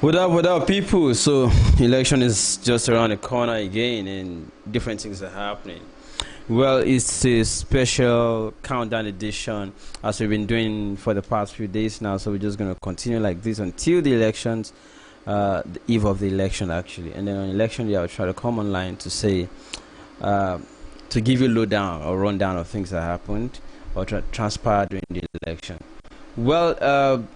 What up, people? So, election is just around the corner again, and different things are happening. Well, it's a special countdown edition as we've been doing for the past few days now. So, we're just going to continue like this until the elections, the eve of the election, actually. And then on election day, I'll try to come online to say, to give you a lowdown or rundown of things that happened or transpired during the election. Well,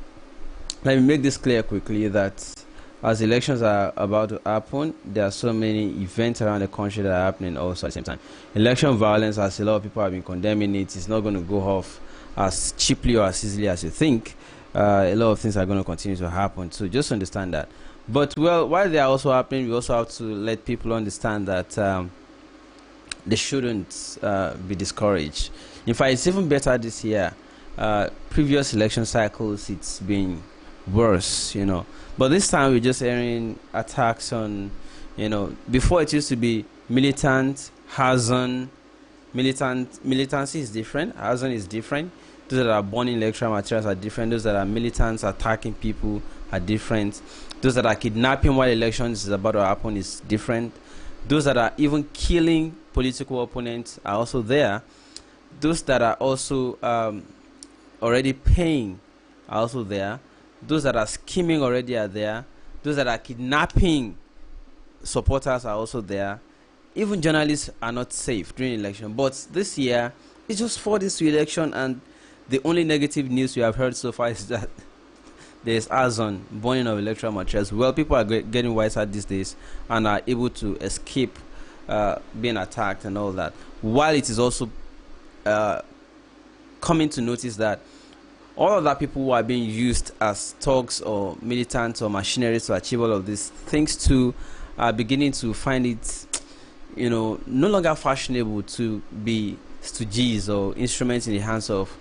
let me make this clear quickly that as elections are about to happen, there are so many events around the country that are happening also at the same time. Election violence, as a lot of people have been condemning it, is not going to go off as cheaply or as easily as you think. A lot of things are going to continue to happen, so just understand that. But, well, while they are also happening, we also have to let people understand that they shouldn't be discouraged. In fact, it's even better this year. Previous election cycles, it's been worse, but this time we're just hearing attacks on, before it used to be militant, hazard. Militancy is different, hazard is different. Those that are burning electoral materials are different. Those that are militants attacking people are different. Those that are kidnapping while elections is about to happen is different. Those that are even killing political opponents are also there. Those that are also already paying are also there. Those that are scheming already are there. Those that are kidnapping supporters are also there. Even journalists are not safe during election. But this year, it's just 4 days to election, and the only negative news we have heard so far is that there's arson, burning of electoral materials. Well, people are getting wiser these days and are able to escape being attacked and all that. While it is also coming to notice that all of that people who are being used as thugs or militants or machinery to achieve all of these things too are beginning to find it, no longer fashionable to be stooges or instruments in the hands of,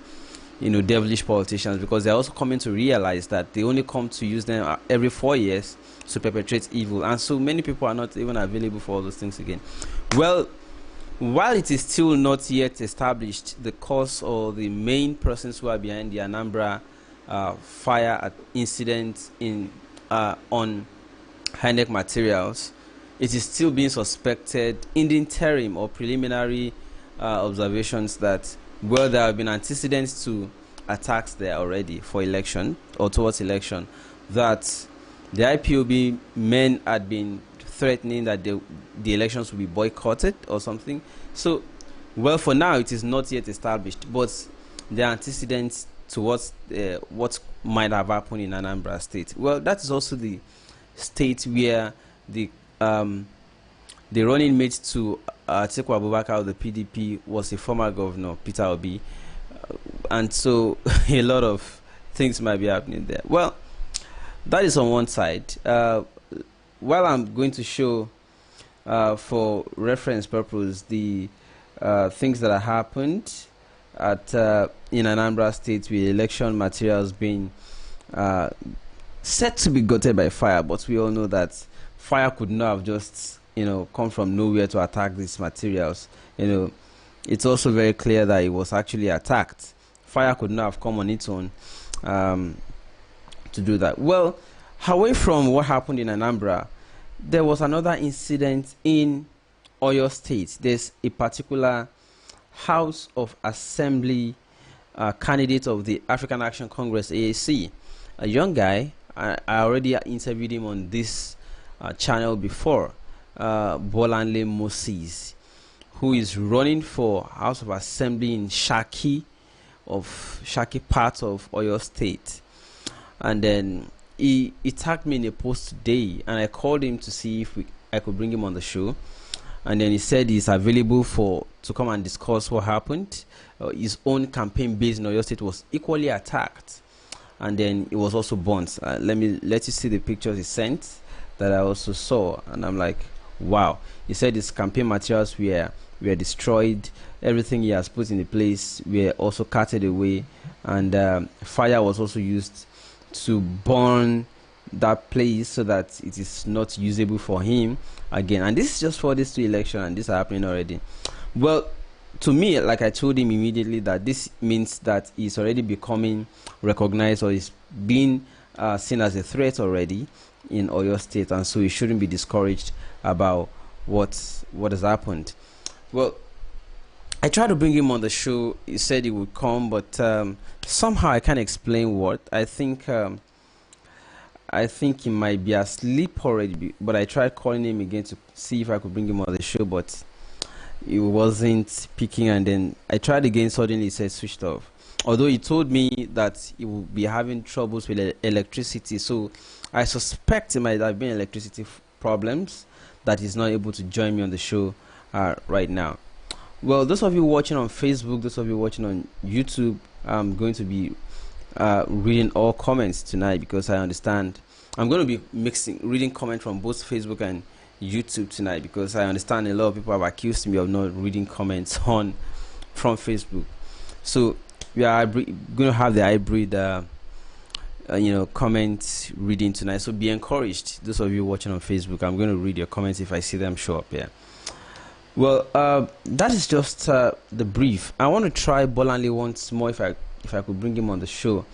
devilish politicians, because they're also coming to realize that they only come to use them every 4 years to perpetrate evil. And so many people are not even available for all those things again. Well, while it is still not yet established the cause or the main persons who are behind the Anambra fire incident on INEC materials, it is still being suspected in the interim or preliminary observations that, well, there have been antecedents to attacks there already for election or towards election, that the IPOB men had been threatening that the elections will be boycotted or something. So, well, for now it is not yet established, but there are antecedents to what might have happened in Anambra State. Well, that is also the state where the running mate to Atiku Abubakar of the PDP was a former governor, Peter Obi, and so a lot of things might be happening there. Well, that is on one side. While I'm going to show, for reference purpose, the things that have happened at in Anambra State with election materials being set to be gutted by fire, but we all know that fire could not have just come from nowhere to attack these materials. It's also very clear that it was actually attacked. Fire could not have come on its own to do that. Well, away from what happened in Anambra, there was another incident in Oyo State. There's a particular House of Assembly candidate of the African Action Congress, AAC, a young guy. I already interviewed him on this channel before, Bolanle Moses, who is running for House of Assembly in Shaki part of Oyo State. And then he tagged me in a post today, and I called him to see if I could bring him on the show. And then he said he's available to come and discuss what happened. His own campaign base in Oyo State was equally attacked, and then it was also burnt. Let you see the pictures he sent that I also saw, and I'm like, wow. He said his campaign materials were destroyed. Everything he has put in the place were also carted away, and fire was also used to burn that place so that it is not usable for him again. And this is just for this 2 election, and this is happening already. Well, to me, like I told him immediately, that this means that he's already becoming recognized or is being seen as a threat already in Oyo State, and so he shouldn't be discouraged about what has happened. Well, I tried to bring him on the show. He said he would come, but somehow I can't explain what. I think he might be asleep already. But I tried calling him again to see if I could bring him on the show, but he wasn't picking. And then I tried again. Suddenly, he said switched off. Although he told me that he will be having troubles with electricity, so I suspect it might have been electricity problems that he's not able to join me on the show right now. Well, those of you watching on Facebook, those of you watching on YouTube, I'm going to be reading all comments tonight, because I understand I'm going to be reading comments from both Facebook and YouTube tonight, because I understand a lot of people have accused me of not reading comments from Facebook. So we are going to have the hybrid comment reading tonight, so be encouraged. Those of you watching on Facebook, I'm going to read your comments if I see them show up here. Well, that is just the brief. I want to try Bolanle once more if I could bring him on the show.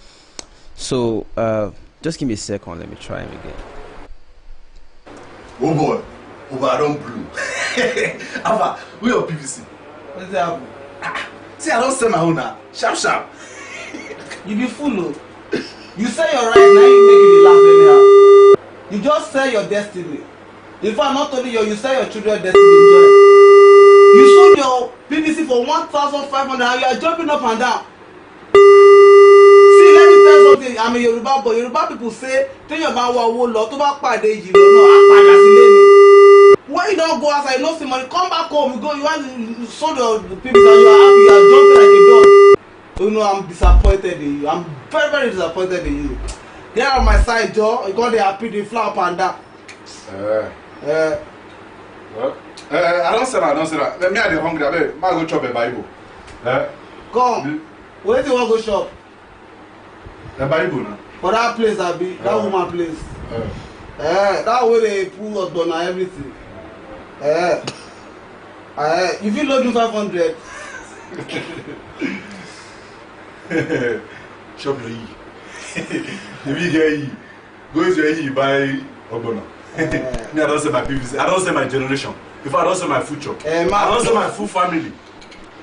So just give me a second. Let me try him again. Oh boy, I don't blue. Alpha, we are PVC. What's that? See, I don't sell my own now. Sharp. You be fool. You say you're right, now you make it laugh anyhow. You just sell your destiny. In fact, not only you sell your children's destiny. You sold your PVC for 1,500 and you are jumping up and down. See, let me tell you something. I'm a Yoruba boy. Yoruba people say, tell your man what will lot to back by the no, when you don't go outside, you know some money, come back home, you want to sold your PVC and you are happy, you are jumping like a dog. You know, I'm disappointed in you. I'm very, very disappointed in you. Get out of my side, Joe. You got the happy, the flower panda. I don't sell that. Let me have the hungry. I go chop a Bible. Come. Where do you want to go shop? The Bible now. For that place, that woman place. That way they pull us down and everything. If you load you 500. Shop your E. If you get E, go to your E, buy Ogbonna. Me, I don't sell my PVC. I don't sell my generation. If I don't sell my future, I don't sell my full family.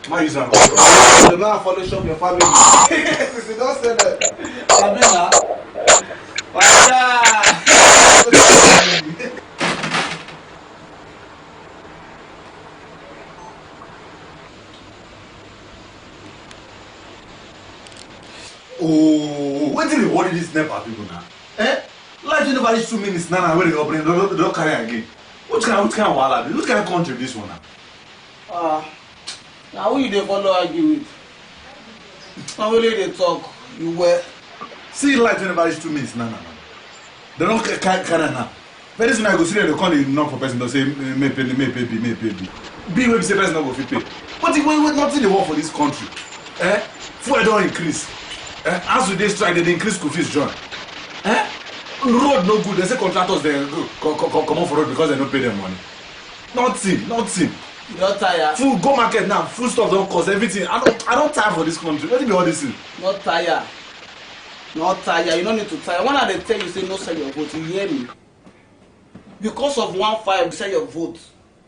My use and the man follow shop your family. If you don't sell that, oh, what did you worry this NEPA people now? Like you never reach 2 minutes now, where they open, they don't carry again. What kind of wala? What kind of country this one now? Now who you dey follow argue with? Now only they talk, you wear. See, like you never reach 2 minutes now. They don't carry now. Very soon I go see them, they call the knock for person, they say, may pay. Be where say person not go fit pay. But if we nothing they want for this country, fuel don't increase. As we dey strike, they increase school fees join. Road no good. They say contractors they come on for road because they don't pay them money. Nothing. You don't tire. Food go market now. Food stuff don't cost everything. I don't tire for this country. What do you mean all this thing? Not tire. You don't need to tire. When they tell you say no sell your vote, you hear me? Because of 1-5, you sell your vote.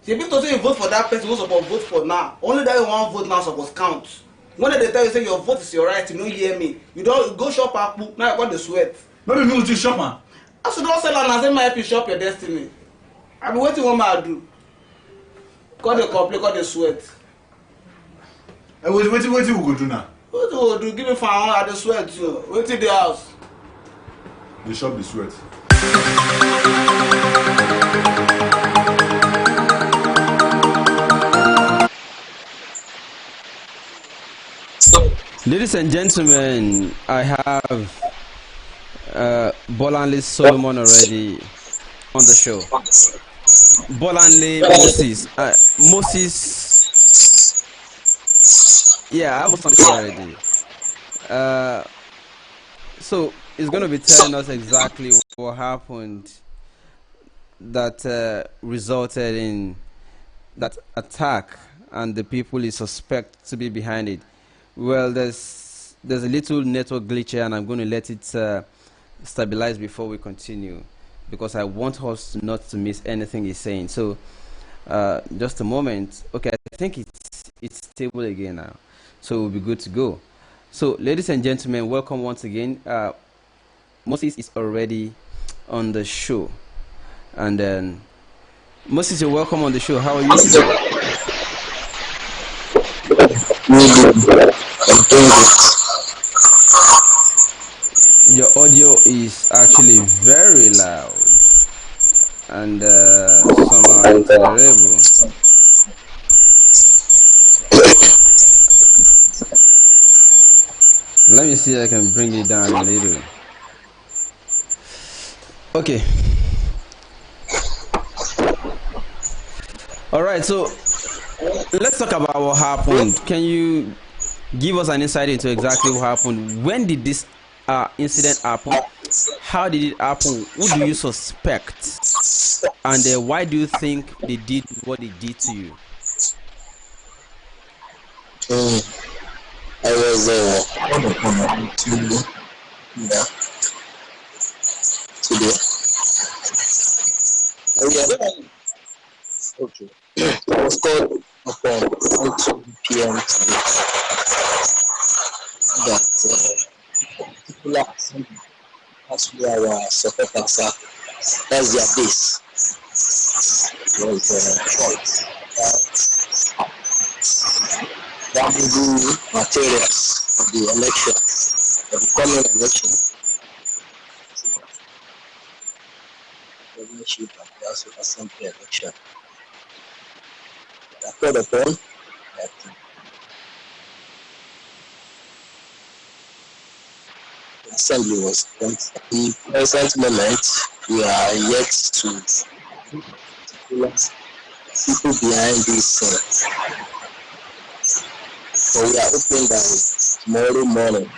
See, people say you vote for that person, you suppose vote for now. Only that you want vote now suppose count. When they tell you say your vote is your right, you don't hear me. You don't go shop Akpu, now you got the sweat. Maybe me with you shop man. I should not sell and say my help you shop your destiny. I mean, what you want me to do? Call the complaint, call the sweat. What you go do now? What you go do? Give me 500 at the sweat too. Wait till the house. The shop the sweat. Ladies and gentlemen, I have Bolanle Solomon already on the show. Bolanle Moses. Yeah, I was on the show already. So he's going to be telling us exactly what happened that resulted in that attack and the people he suspect to be behind it. Well, there's a little network glitch here, and I'm going to let it stabilize before we continue, because I want us not to miss anything he's saying. So, just a moment. Okay, I think it's stable again now, so we'll be good to go. So, ladies and gentlemen, welcome once again. Moses is already on the show, and then Moses, you're welcome on the show. How are you today? Your audio is actually very loud and somehow intolerable. Let me see if I can bring it down a little. Okay. All right. So let's talk about what happened. Can you give us an insight into exactly what happened? When did this incident happen? How did it happen? Who do you suspect? And why do you think they did what they did to you? I was today. Okay. I was called upon 2 p.m. today that particular assembly, that's where our supporters are. That's their base. It was short. Valuable materials for the election, for the coming election, governorship and the House of Assembly election. I called upon that the assembly was spent. At the present moment, we are yet to people behind this. So we are hoping that tomorrow morning,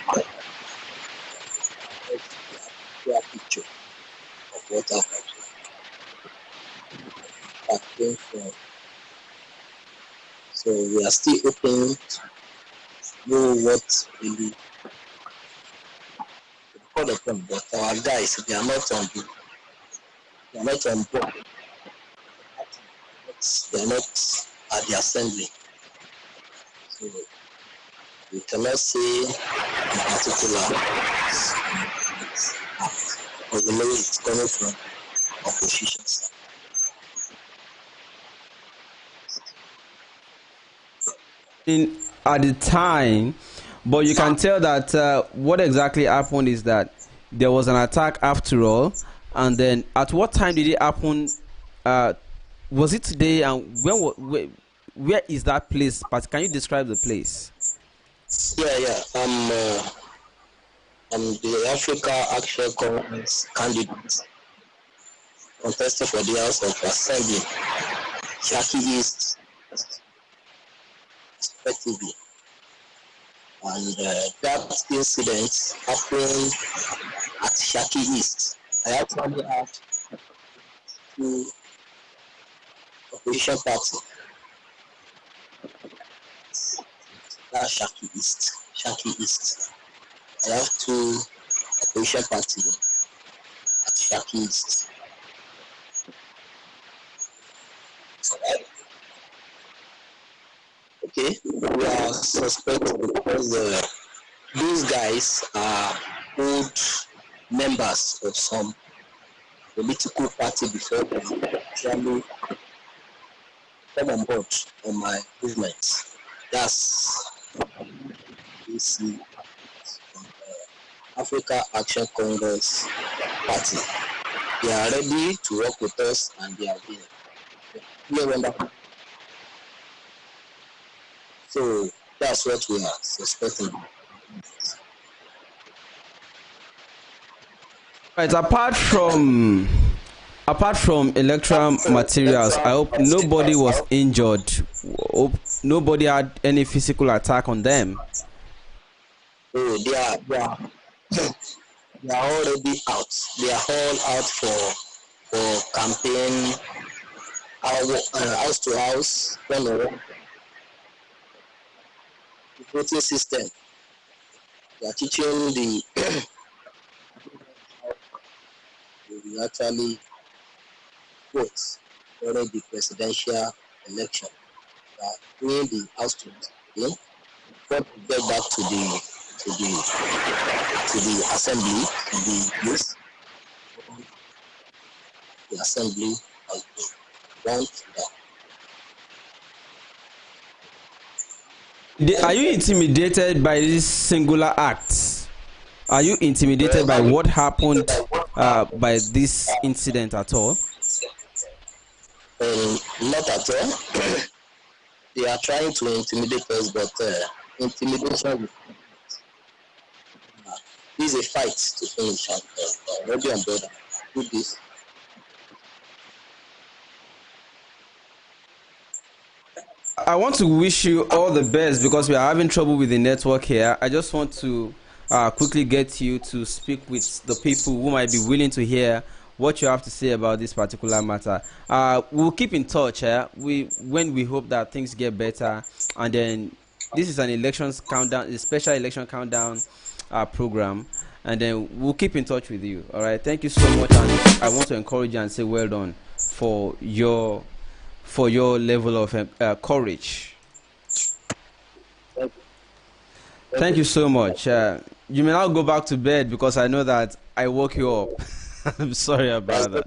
we have a picture of what happened. That came from. So we are still hoping to know what really called upon, but our guys, they are not on board. They are not at the assembly. So we cannot say in particular, but we know it's coming from opposition side. At the time, but you can tell that what exactly happened is that there was an attack after all, and then at what time did it happen? Was it today? And where is that place? But can you describe the place? Yeah. I'm the Africa Action Congress candidate contesting for the House of Assembly, Shaki East, respectively. And that incident happened at Shaki East. I actually had 2 opposition parties. That's Shaki East. I have 2 opposition parties at Shaki East. Okay, we are suspected because these guys are old members of some political party before they actually come on board on my movement. That's AAC, Africa Action Congress Party. They are ready to work with us and they are here. So that's what we are suspecting. Right. Apart from electoral materials, I hope nobody was injured. Hope nobody had any physical attack on them. Oh, they are already out. They are all out for campaign, house to house, the voting system. They are teaching the will actually vote during the presidential election. During the House to before we get back to the assembly, to the youth, the assembly has been want that. Are you intimidated by this singular act? Are you intimidated by what happened by this incident at all? Not at all. They are trying to intimidate us, but intimidation is a fight to finish. Ready and brother, do this. I want to wish you all the best because we are having trouble with the network here. I just want to quickly get you to speak with the people who might be willing to hear what you have to say about this particular matter. We'll keep in touch when we hope that things get better, and then this is an elections countdown, a special election countdown program, and then we'll keep in touch with you. All right, thank you so much, and I want to encourage you and say well done for your level of courage. Thank you so much. You may now go back to bed because I know that I woke you up. I'm sorry about that.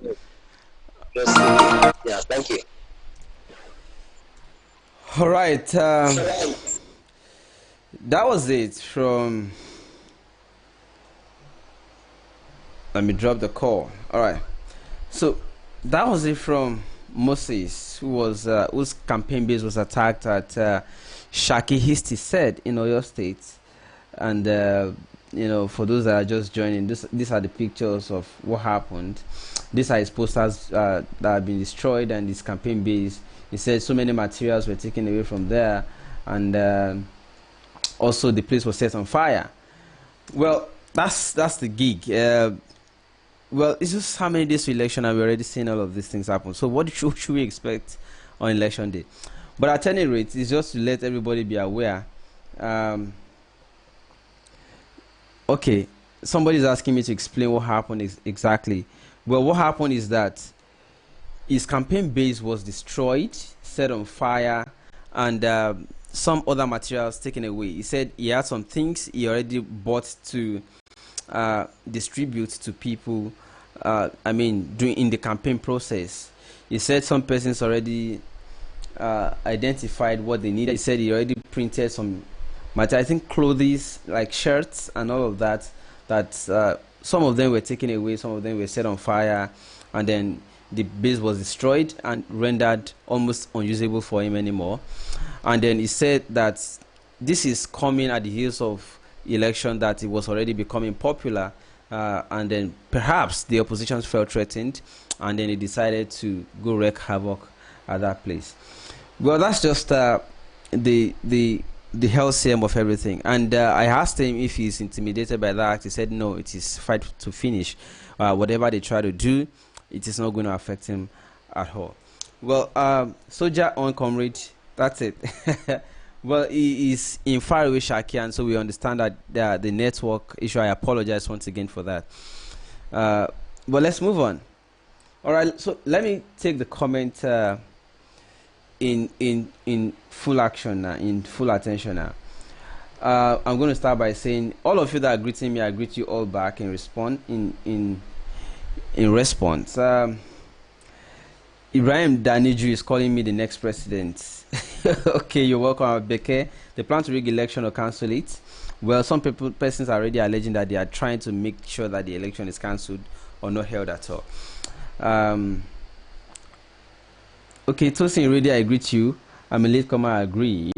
Yeah, thank you. All right. That was it from. Let me drop the call. All right. So that was it from Moses, whose campaign base was attacked at Shaki Histi said in Oyo State, and for those that are just joining, these are the pictures of what happened. These are his posters that have been destroyed, and his campaign base. He said so many materials were taken away from there, and also the place was set on fire. Well, that's the gig. Well, it's just how many days to election, and we're already seeing all of these things happen. So what should we expect on election day? But at any rate, it's just to let everybody be aware. Okay, somebody's asking me to explain what happened exactly. Well, what happened is that his campaign base was destroyed, set on fire, and some other materials taken away. He said he had some things he already bought to distribute to people. In the campaign process. He said some persons already identified what they needed. He said he already printed some material, I think clothes like shirts and all of that, some of them were taken away, some of them were set on fire, and then the base was destroyed and rendered almost unusable for him anymore. And then he said that this is coming at the heels of election, that it was already becoming popular, and then perhaps the opposition felt threatened, and then he decided to go wreak havoc at that place. Well, that's just the LCM of everything. And I asked him if he's intimidated by that. He said no, it is fight to finish. Whatever they try to do, it is not going to affect him at all. Well, soldier on, comrade, that's it. Well, he is in faraway Shaki, and so we understand that the network issue. I apologize once again for that. But let's move on. All right, so let me take the comment in full action now, in full attention now. I'm going to start by saying all of you that are greeting me, I greet you all back in response. In response, Ibrahim Daniju is calling me the next president. Okay, you're welcome, Beke. They plan to rig election or cancel it. Well, some persons are already alleging that they are trying to make sure that the election is cancelled or not held at all. Okay, Tosin, really, I greet you. I'm a latecomer, I agree,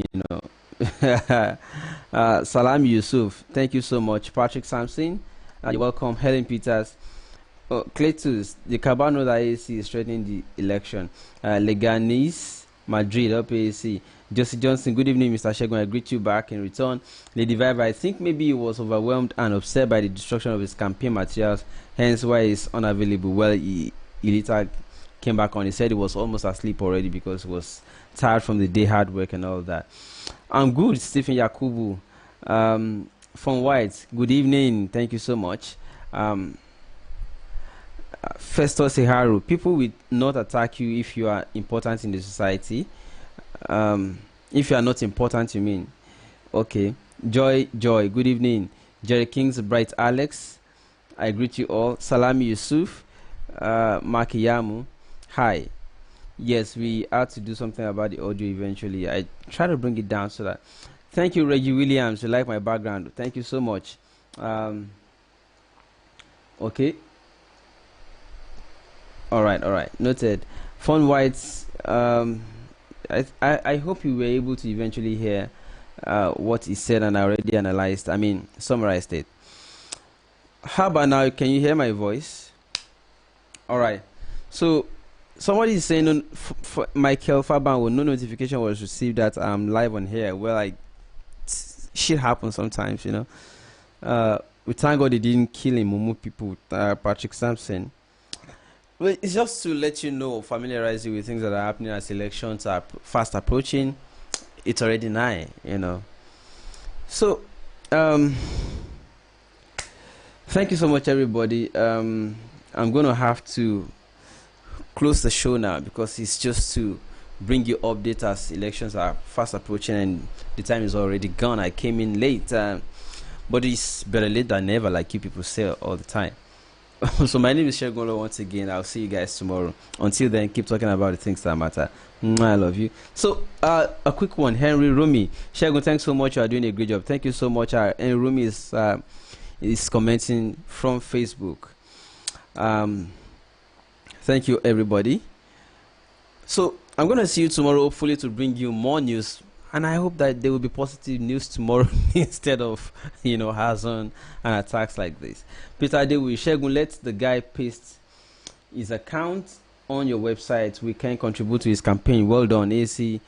Salam Yusuf, thank you so much. Patrick Sampson, you're welcome. Helen Peters. Cletus, the cabal know that AAC is threatening the election. Leganis, Madrid, AAC. Josie Johnson, good evening, Mr. Shegun. I greet you back in return. Lady Viva, I think maybe he was overwhelmed and upset by the destruction of his campaign materials, hence why he's unavailable. Well, he later came back on. He said he was almost asleep already because he was tired from the day, hard work and all that. I'm good, Stephen Yakubu. From White, good evening. Thank you so much. Festus Iharu, people will not attack you if you are important in the society. If you are not important, you mean? Okay. Joy, good evening. Jerry King's Bright Alex, I greet you all. Salami Yusuf, Makiyamu, hi. Yes, we had to do something about the audio eventually. I try to bring it down so that. Thank you, Reggie Williams. You like my background. Thank you so much. Okay. All right. Noted. Fun Whites. I hope you were able to eventually hear what he said, and I already analyzed. I mean, summarized it. How about now? Can you hear my voice? All right. So somebody is saying Michael Faban, no notification was received that I'm live on here. Well, shit happens sometimes, you know. We thank God they didn't kill him, Mumu people, Patrick Sampson. Well, it's just to let you know, familiarize you with things that are happening as elections are fast approaching. It's already 9, you know. So, thank you so much, everybody. I'm going to have to close the show now because it's just to bring you updates as elections are fast approaching and the time is already gone. I came in late, but it's better late than never, like you people say all the time. So my name is Shegun once again. I'll see you guys tomorrow. Until then, keep talking about the things that matter. I love you. So a quick one, Henry Rumi. Shegun, thanks so much. You are doing a great job. Thank you so much. Henry Rumi is commenting from Facebook. Thank you, everybody. So I'm going to see you tomorrow, hopefully, to bring you more news. And I hope that there will be positive news tomorrow instead of, hazard and attacks like this. Peter Adewi, Shegun, let the guy paste his account on your website. We can contribute to his campaign. Well done, AC.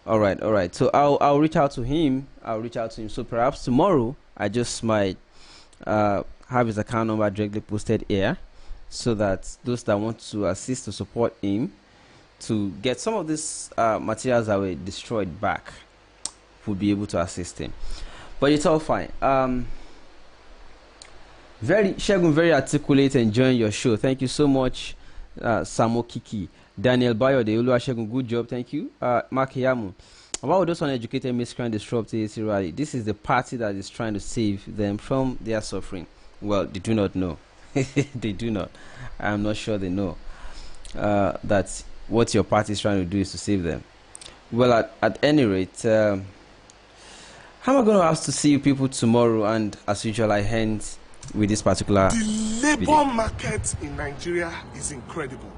All right. So I'll reach out to him. So perhaps tomorrow I just might have his account number directly posted here, so that those that want to assist to support him to get some of these materials that were destroyed back would be able to assist him. But it's all fine. Shegun, very articulate, enjoying your show. Thank you so much, Samo Kiki. Daniel Bayo, the Oluwa Shegun, good job, thank you. Mark Yamu. About those uneducated miscreant disrupt AAC rally, this is the party that is trying to save them from their suffering. Well, they do not know. They do not. I'm not sure they know that what your party is trying to do is to save them. Well, at any rate, how am I going to ask to see you people tomorrow? And as usual, I end with this particular labor market in Nigeria is incredible.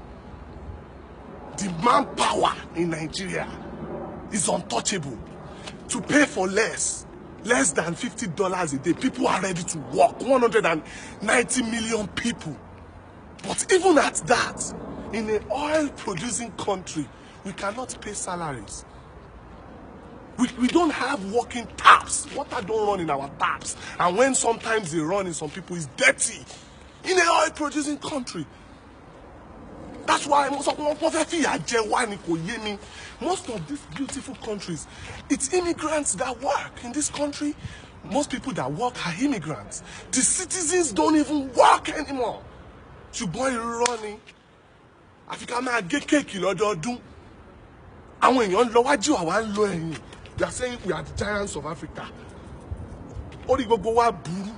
The manpower in Nigeria is untouchable. To pay for less than $50 a day, people are ready to work. 190 million people. But even at that, in an oil-producing country, we cannot pay salaries. We don't have working taps. Water don't run in our taps. And when sometimes they run in some people, it's dirty. In an oil-producing country. That's why most of these beautiful countries, it's immigrants that work in this country. Most people that work are immigrants. The citizens don't even work anymore. Ṣùgbọ́n running. Africa máa gé kéèkì lọ́dọọdún. Àwọn èèyàn lọ wájú àwa ń lọ ẹ̀yìn. They are saying we are the giants of Africa. Ó rí gbogbo wa burú.